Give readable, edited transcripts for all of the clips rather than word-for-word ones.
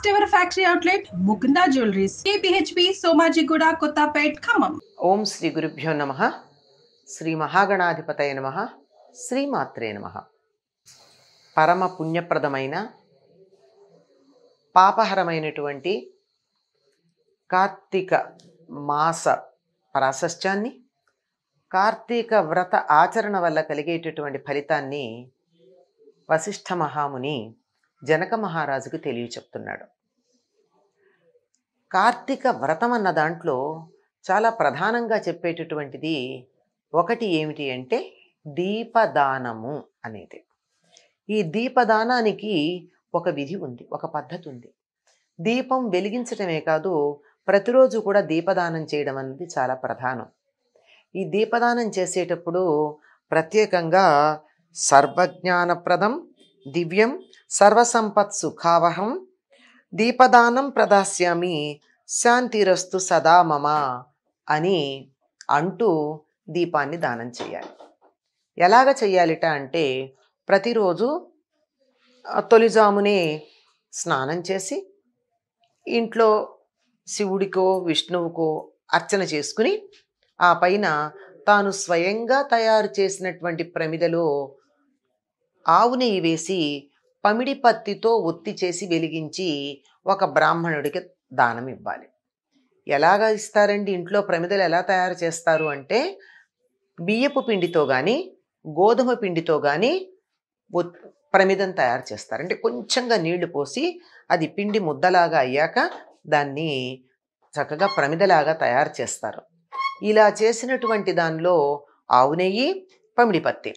First ever factory outlet Mukunda jewelleries KPHB Somajiguda Kothapet Khammam. ఓం శ్రీ గురుభ్యో నమః. శ్రీ మహాగణాధిపతయ నమః. శ్రీమాత్రే నమః. పరమ పుణ్యప్రదమైన పాపహరమైనటువంటి కార్తీక మాస ప్రాశస్త్యాన్ని, కార్తీక వ్రత ఆచరణ వల్ల కలిగేటటువంటి ఫలితాన్ని వశిష్ఠ మహాముని జనక మహారాజుకు తెలియచెప్తున్నాడు. కార్తీక వ్రతం అన్న దాంట్లో చాలా ప్రధానంగా చెప్పేటటువంటిది ఒకటి ఏమిటి అంటే దీపదానము అనేది. ఈ దీపదానానికి ఒక విధి ఉంది, ఒక పద్ధతి ఉంది. దీపం వెలిగించటమే కాదు, ప్రతిరోజు కూడా దీపదానం చేయడం అనేది చాలా ప్రధానం. ఈ దీపదానం చేసేటప్పుడు ప్రత్యేకంగా సర్వజ్ఞానప్రదం దివ్యం సర్వసంపత్ సుఖావహం దీపదానం ప్రదాస్యామి శాంతిరస్తు సదా మమ అని అంటూ దీపాన్ని దానం చేయాలి. ఎలాగ చెయ్యాలిట అంటే, ప్రతిరోజు తొలిజామునే స్నానం చేసి ఇంట్లో శివుడికో విష్ణువుకో అర్చన చేసుకుని, ఆ పైన తాను స్వయంగా తయారు చేసినటువంటి ప్రమిదలో ఆవు నెయ్యి వేసి పమిడి పత్తితో ఒత్తి చేసి వెలిగించి ఒక బ్రాహ్మణుడికి దానం ఇవ్వాలి. ఎలాగ ఇస్తారండి? ఇంట్లో ప్రమిదలు ఎలా తయారు చేస్తారు అంటే, బియ్యపు పిండితో కానీ గోధుమ పిండితో కానీ ప్రమిదను తయారు చేస్తారు. అంటే కొంచెంగా నీళ్లు పోసి అది పిండి ముద్దలాగా అయ్యాక దాన్ని చక్కగా ప్రమిదలాగా తయారు చేస్తారు. ఇలా చేసినటువంటి దానిలో ఆవు నెయ్యి, పమిడి పత్తి,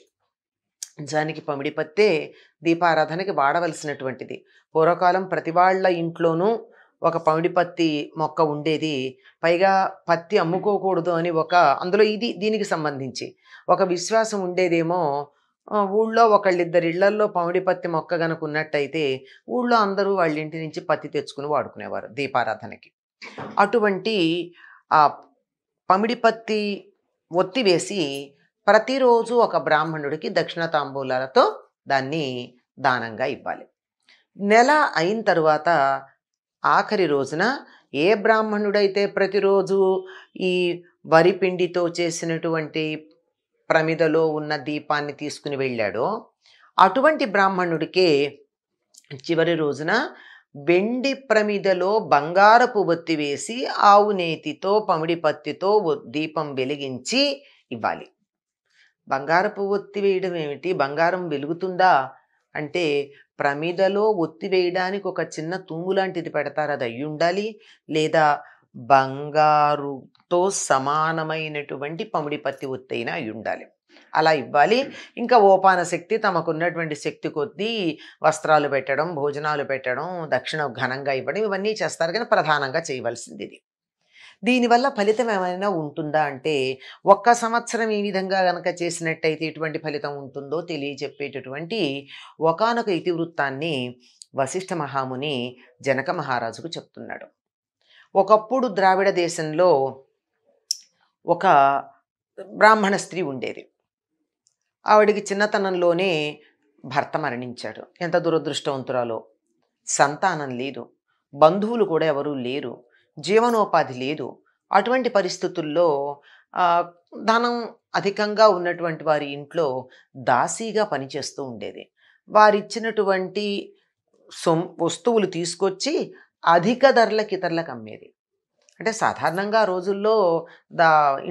నిజానికి పమిడి పత్తే దీపారాధనకి వాడవలసినటువంటిది. పూర్వకాలం ప్రతి వాళ్ళ ఇంట్లోనూ ఒక పమిడి పత్తి మొక్క ఉండేది. పైగా పత్తి అమ్ముకోకూడదు అని అందులో దీనికి సంబంధించి ఒక విశ్వాసం ఉండేదేమో. ఊళ్ళో ఒకళ్ళిద్దరి ఇళ్లల్లో పమిడి పత్తి మొక్క గనక ఉన్నట్టయితే ఊళ్ళో అందరూ వాళ్ళ ఇంటి నుంచి పత్తి తెచ్చుకుని వాడుకునేవారు దీపారాధనకి. అటువంటి ఆ పమిడి పత్తి ఒత్తి వేసి ప్రతిరోజు ఒక బ్రాహ్మణుడికి దక్షిణ తాంబూలాలతో దాన్ని దానంగా ఇవ్వాలి. నెల అయిన తరువాత ఆఖరి రోజున ఏ బ్రాహ్మణుడైతే ప్రతిరోజు ఈ వరి పిండితో చేసినటువంటి ప్రమిదలో ఉన్న దీపాన్ని తీసుకుని వెళ్ళాడో, అటువంటి బ్రాహ్మణుడికే చివరి రోజున వెండి ప్రమిదలో బంగారపు ఒత్తి వేసి ఆవు నేతితో పమిడి పత్తితో దీపం వెలిగించి ఇవ్వాలి. బంగారపు ఒత్తి వేయడం ఏమిటి? బంగారం వెలుగుతుందా అంటే, ప్రమిదలో ఒత్తి వేయడానికి ఒక చిన్న తూము లాంటిది పెడతారు, అది అయ్యి ఉండాలి. లేదా బంగారుతో సమానమైనటువంటి పమిడి పత్తి ఒత్తి అయినా అయి ఉండాలి. అలా ఇవ్వాలి. ఇంకా ఓపాన శక్తి, తమకున్నటువంటి శక్తి కొద్దీ వస్త్రాలు పెట్టడం, భోజనాలు పెట్టడం, దక్షిణ ఘనంగా ఇవ్వడం, ఇవన్నీ చేస్తారు. కానీ ప్రధానంగా చేయవలసింది ఇది. దీనివల్ల ఫలితం ఏమైనా ఉంటుందా అంటే, ఒక్క సంవత్సరం ఈ విధంగా గనక చేసినట్టయితే ఎటువంటి ఫలితం ఉంటుందో తెలియజెప్పేటటువంటి ఒకానొక ఇతివృత్తాన్ని వశిష్ఠ మహాముని జనక మహారాజుకు చెప్తున్నాడు. ఒకప్పుడు ద్రావిడ దేశంలో ఒక బ్రాహ్మణ స్త్రీ ఉండేది. ఆవిడికి చిన్నతనంలోనే భర్త మరణించాడు. ఎంత దురదృష్టవంతురాలో! సంతానం లేదు, బంధువులు కూడా ఎవరూ లేరు, జీవనోపాధి లేదు. అటువంటి పరిస్థితుల్లో ధనం అధికంగా ఉన్నటువంటి వారి ఇంట్లో దాసీగా పనిచేస్తూ ఉండేది. వారిచ్చినటువంటి వస్తువులు తీసుకొచ్చి అధిక ధరలకు ఇతరులకు అమ్మేది. అంటే సాధారణంగా ఆ రోజుల్లో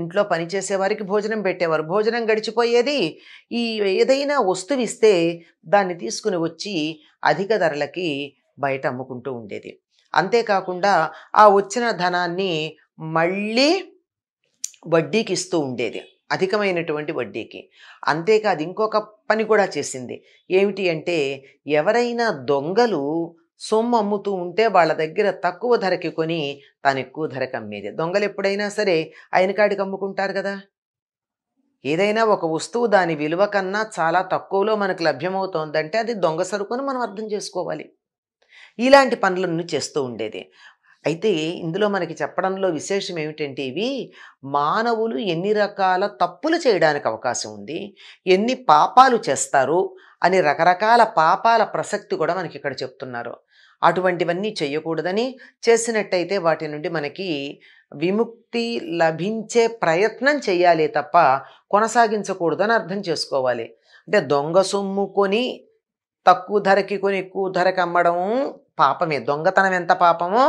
ఇంట్లో పనిచేసే వారికి భోజనం పెట్టేవారు. భోజనం గడిచిపోయేది. ఈ ఏదైనా వస్తువు ఇస్తే దాన్ని తీసుకుని వచ్చి అధిక ధరలకి బయట అమ్ముకుంటూ ఉండేది. అంతేకాకుండా ఆ వచ్చిన ధనాన్ని మళ్ళీ వడ్డీకి ఇస్తూ ఉండేది, అధికమైనటువంటి వడ్డీకి. అంతేకాదు ఇంకొక పని కూడా చేసింది. ఏమిటి అంటే, ఎవరైనా దొంగలు సొమ్ము అమ్ముతూ ఉంటే వాళ్ళ దగ్గర తక్కువ ధరకి కొని తాను ఎక్కువ ధరకి అమ్మేది. దొంగలు ఎప్పుడైనా సరే ఆయన కాడికి అమ్ముకుంటారు కదా. ఏదైనా ఒక వస్తువు దాని విలువ కన్నా చాలా తక్కువలో మనకు లభ్యమవుతోందంటే అది దొంగ సరుకుని మనం అర్థం చేసుకోవాలి. ఇలాంటి పనులను చేస్తూ ఉండేది. అయితే ఇందులో మనకి చెప్పడంలో విశేషం ఏమిటంటే, ఇవి మానవులు ఎన్ని రకాల తప్పులు చేయడానికి అవకాశం ఉంది, ఎన్ని పాపాలు చేస్తారు అని రకరకాల పాపాల ప్రసక్తి కూడా మనకి ఇక్కడ చెప్తున్నారు. అటువంటివన్నీ చేయకూడదని, చేసినట్టయితే వాటి నుండి మనకి విముక్తి లభించే ప్రయత్నం చేయాలి తప్ప కొనసాగించకూడదని అర్థం చేసుకోవాలి. అంటే దొంగ సొమ్ము కొని తక్కువ ధరకి కొని ఎక్కువ ధరకి అమ్మడం పాపమే. దొంగతనం ఎంత పాపమో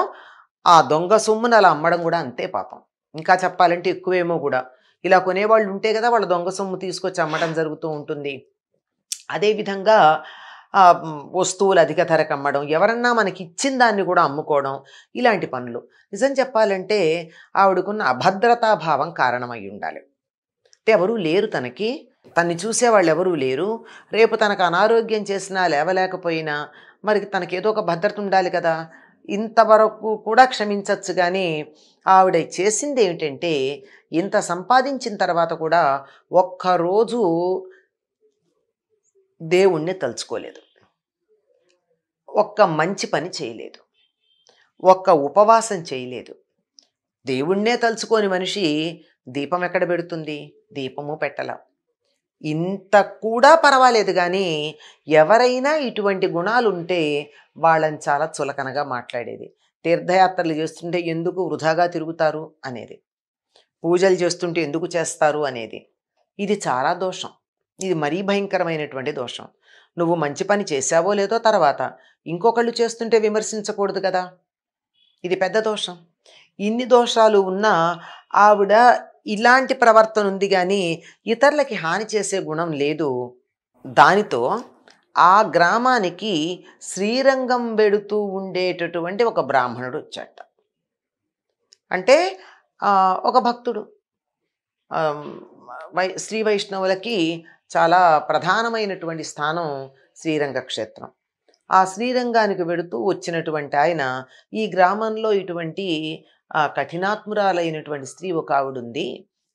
ఆ దొంగ సొమ్మును అలా అమ్మడం కూడా అంతే పాపం. ఇంకా చెప్పాలంటే ఎక్కువేమో కూడా. ఇలా కొనేవాళ్ళు ఉంటే కదా వాళ్ళ దొంగ సొమ్ము తీసుకొచ్చి అమ్మడం జరుగుతూ ఉంటుంది. అదేవిధంగా వస్తువులు అధిక ధరకు అమ్మడం, ఎవరన్నా మనకి ఇచ్చిన దాన్ని కూడా అమ్ముకోవడం, ఇలాంటి పనులు. నిజం చెప్పాలంటే ఆవిడకున్న అభద్రతా భావం కారణమై ఉండాలి. అంటే ఎవరూ లేరు తనకి, తన్ని చూసేవాళ్ళు ఎవరూ లేరు. రేపు తనకు అనారోగ్యం చేసినా లేవలేకపోయినా మరి తనకేదో ఒక భద్రత ఉండాలి కదా. ఇంతవరకు కూడా క్షమించవచ్చు. కానీ ఆవిడ చేసింది ఏమిటంటే, ఇంత సంపాదించిన తర్వాత కూడా ఒక్కరోజు దేవుణ్ణి తలుచుకోలేదు, ఒక్క మంచి పని చేయలేదు, ఒక్క ఉపవాసం చేయలేదు. దేవుణ్ణే తలుచుకోని మనిషి దీపం ఎక్కడ పెడుతుంది? దీపము పెట్టల. ఇంత కూడా పర్వాలేదు. కానీ ఎవరైనా ఇటువంటి గుణాలు ఉంటే వాళ్ళని చాలా చులకనగా మాట్లాడేది. తీర్థయాత్రలు చేస్తుంటే ఎందుకు వృధాగా తిరుగుతారు అనేది, పూజలు చేస్తుంటే ఎందుకు చేస్తారు అనేది. ఇది చాలా దోషం. ఇది మరీ భయంకరమైనటువంటి దోషం. నువ్వు మంచి పని చేశావో లేదో తర్వాత ఇంకొకళ్ళు చేస్తుంటే విమర్శించకూడదు కదా. ఇది పెద్ద దోషం. ఇన్ని దోషాలు ఉన్నా ఆవిడ ఇలాంటి ప్రవర్తన ఉంది. కానీ ఇతరులకి హాని చేసే గుణం లేదు. దానితో ఆ గ్రామానికి శ్రీరంగం వెడుతూ ఉండేటటువంటి ఒక బ్రాహ్మణుడు వచ్చాట. అంటే ఒక భక్తుడు. శ్రీ వైష్ణవులకి చాలా ప్రధానమైనటువంటి స్థానం శ్రీరంగ క్షేత్రం. ఆ శ్రీరంగానికి వెడుతూ వచ్చినటువంటి ఆయన ఈ గ్రామంలో ఇటువంటి కఠినాత్మురాలైనటువంటి స్త్రీ ఒక ఆవిడుంది,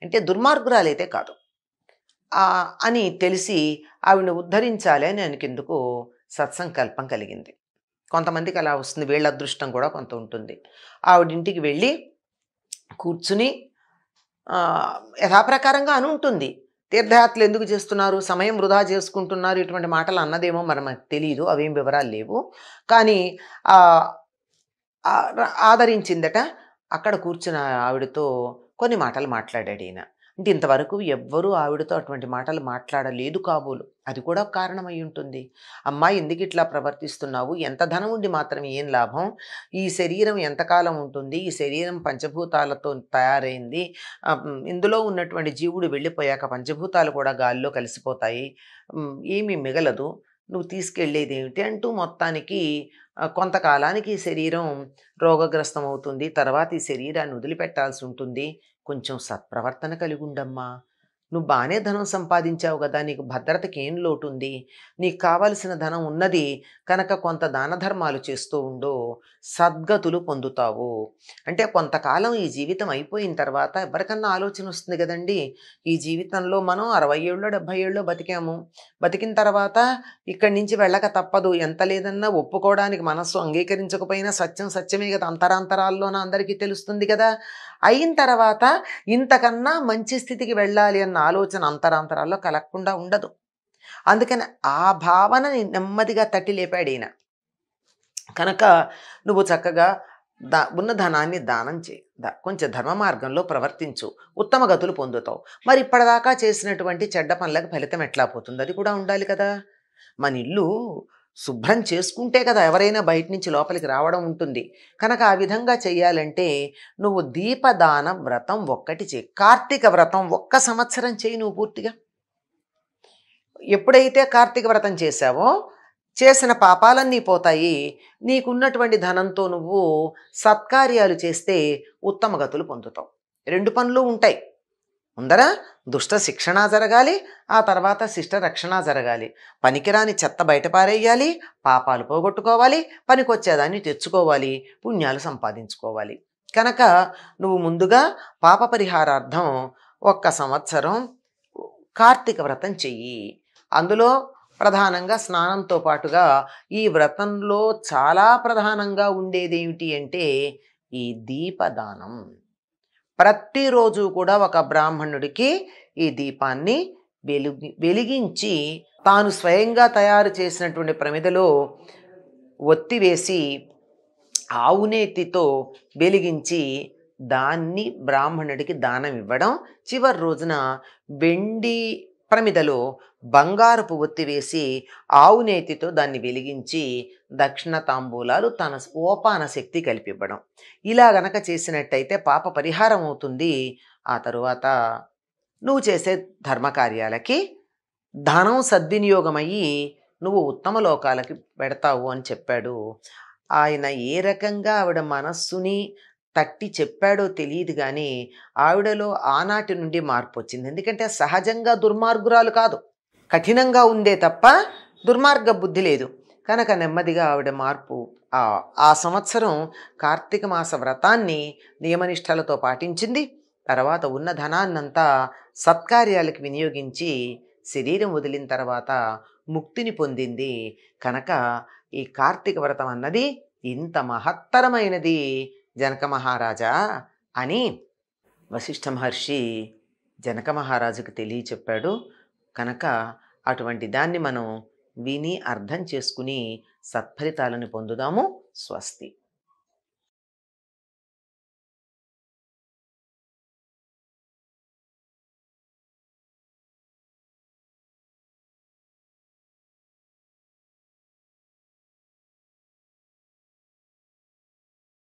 అంటే దుర్మార్గురాలైతే కాదు అని తెలిసి ఆవిడని ఉద్ధరించాలి అని ఆయనకెందుకు సత్సంకల్పం కలిగింది. కొంతమందికి అలా వస్తుంది, వీళ్ళ అదృష్టం కూడా కొంత ఉంటుంది. ఆవిడింటికి వెళ్ళి కూర్చుని యథాప్రకారంగా అని ఉంటుంది. తీర్థయాత్రలు ఎందుకు చేస్తున్నారు, సమయం వృధా చేసుకుంటున్నారు, ఇటువంటి మాటలు అన్నదేమో మరి మనకు తెలియదు, అవేం వివరాలు లేవు. కానీ ఆదరించిందట. అక్కడ కూర్చున్న ఆవిడతో కొన్ని మాటలు మాట్లాడాడు ఈయన. అంటే ఇంతవరకు ఎవ్వరూ ఆవిడతో అటువంటి మాటలు మాట్లాడలేదు కాబోలు. అది కూడా కారణం అయి ఉంటుంది. అమ్మాయి ఎందుకు ఇట్లా ప్రవర్తిస్తున్నావు, ఎంత ధనం ఉండి మాత్రం ఏం లాభం, ఈ శరీరం ఎంతకాలం ఉంటుంది, ఈ శరీరం పంచభూతాలతో తయారైంది, ఇందులో ఉన్నటువంటి జీవుడు వెళ్ళిపోయాక పంచభూతాలు కూడా గాలిలో కలిసిపోతాయి, ఏమీ మిగలదు, నువ్వు తీసుకెళ్ళేది ఏమిటి అంటూ మొత్తానికి కొంతకాలానికి ఈ శరీరం రోగగ్రస్తం అవుతుంది, తర్వాత ఈ శరీరాన్ని వదిలిపెట్టాల్సి ఉంటుంది, కొంచెం సత్ప్రవర్తన కలిగి ఉండమ్మా, నువ్వు బాగానే ధనం సంపాదించావు కదా, నీకు భద్రతకి ఏం లోటు ఉంది, నీకు కావలసిన ధనం ఉన్నది కనుక కొంత దాన ధర్మాలు చేస్తూ ఉండు, సద్గతులు పొందుతావు. అంటే కొంతకాలం ఈ జీవితం అయిపోయిన తర్వాత ఎవరికన్నా ఆలోచన వస్తుంది కదండి, ఈ జీవితంలో మనం 60 ఏళ్ళో 70 ఏళ్ళో బతికాము, బతికిన తర్వాత ఇక్కడి నుంచి వెళ్ళక తప్పదు, ఎంత లేదన్నా ఒప్పుకోవడానికి మనస్సు అంగీకరించకపోయినా సత్యం సత్యమే కదా, అంతరాంతరాల్లోన అందరికీ తెలుస్తుంది కదా. అయిన తర్వాత ఇంతకన్నా మంచి స్థితికి వెళ్ళాలి అన్న ఆలోచన అంతరాంతరాల్లో కలగకుండా ఉండదు. అందుకని ఆ భావనని నెమ్మదిగా తట్టి లేపాడు ఈయన. కనుక నువ్వు చక్కగా ఉన్న ధనాన్ని దానం చేయి, కొంచెం ధర్మ మార్గంలో ప్రవర్తించు, ఉత్తమ గతులు పొందుతావు. మరి ఇప్పటిదాకా చేసినటువంటి చెడ్డ పనులకు ఫలితం ఎట్లా పోతుంది, అది కూడా ఉండాలి కదా. మన ఇల్లు శుభ్రం చేసుకుంటే కదా ఎవరైనా బయట నుంచి లోపలికి రావడం ఉంటుంది. కనుక ఆ విధంగా చెయ్యాలంటే నువ్వు దీపదాన వ్రతం ఒక్కటి చేయి. కార్తీక వ్రతం 1 సంవత్సరం చేయి నువ్వు పూర్తిగా. ఎప్పుడైతే కార్తీక వ్రతం చేశావో చేసిన పాపాలన్నీ పోతాయి. నీకున్నటువంటి ధనంతో నువ్వు సత్కార్యాలు చేస్తే ఉత్తమ గతులు పొందుతావు. 2 పనులు ఉంటాయి. ముందర దుష్ట శిక్షణ జరగాలి, ఆ తర్వాత శిష్ట రక్షణ జరగాలి. పనికిరాని చెత్త బయటపారేయాలి, పాపాలు పోగొట్టుకోవాలి, పనికొచ్చేదాన్ని తెచ్చుకోవాలి, పుణ్యాలు సంపాదించుకోవాలి. కనుక నువ్వు ముందుగా పాప పరిహారార్థం 1 సంవత్సరం కార్తీక వ్రతం చెయ్యి. అందులో ప్రధానంగా స్నానంతో పాటుగా ఈ వ్రతంలో చాలా ప్రధానంగా ఉండేది ఏమిటి అంటే ఈ దీపదానం. ప్రతిరోజు కూడా ఒక బ్రాహ్మణుడికి ఈ దీపాన్ని వెలిగించి తాను స్వయంగా తయారు చేసినటువంటి ప్రమిదలో ఒత్తి వేసి ఆవు నేతితో వెలిగించి దాన్ని బ్రాహ్మణుడికి దానం ఇవ్వడం. చివరి రోజున వెండి ప్రమిదలో బంగారపు ఒత్తి వేసి ఆవు నేతితో దాన్ని వెలిగించి దక్షిణ తాంబూలాలు తన సోపాన శక్తి కలిపివ్వడం. ఇలా గనక చేసినట్టయితే పాప పరిహారం అవుతుంది. ఆ తరువాత నువ్వు చేసే ధర్మకార్యాలకి ధనం సద్వినియోగమయ్యి నువ్వు ఉత్తమ లోకాలకి పెడతావు అని చెప్పాడు. ఆయన ఏ రకంగా ఆవిడ మనస్సుని తట్టి చెప్పాడో తెలియదు కానీ ఆవిడలో ఆనాటి నుండి మార్పు వచ్చింది. ఎందుకంటే సహజంగా దుర్మార్గురాలు కాదు, కఠినంగా ఉందే తప్ప దుర్మార్గ బుద్ధి లేదు. కనుక నెమ్మదిగా ఆవిడ మార్పు ఆ సంవత్సరం కార్తీక మాస వ్రతాన్ని నియమనిష్టలతో పాటించింది. తర్వాత ఉన్న ధనాన్నంతా సత్కార్యాలకు వినియోగించి శరీరం వదిలిన తర్వాత ముక్తిని పొందింది. కనుక ఈ కార్తీక వ్రతం అన్నది ఇంత మహత్తరమైనది జనక మహారాజా అని వశిష్ఠ మహర్షి జనక మహారాజుకు తెలియచెప్పాడు. కనుక అటువంటి దాన్ని మనం విని అర్థం చేసుకుని సత్ఫలితాలను పొందుదాము. స్వస్తి.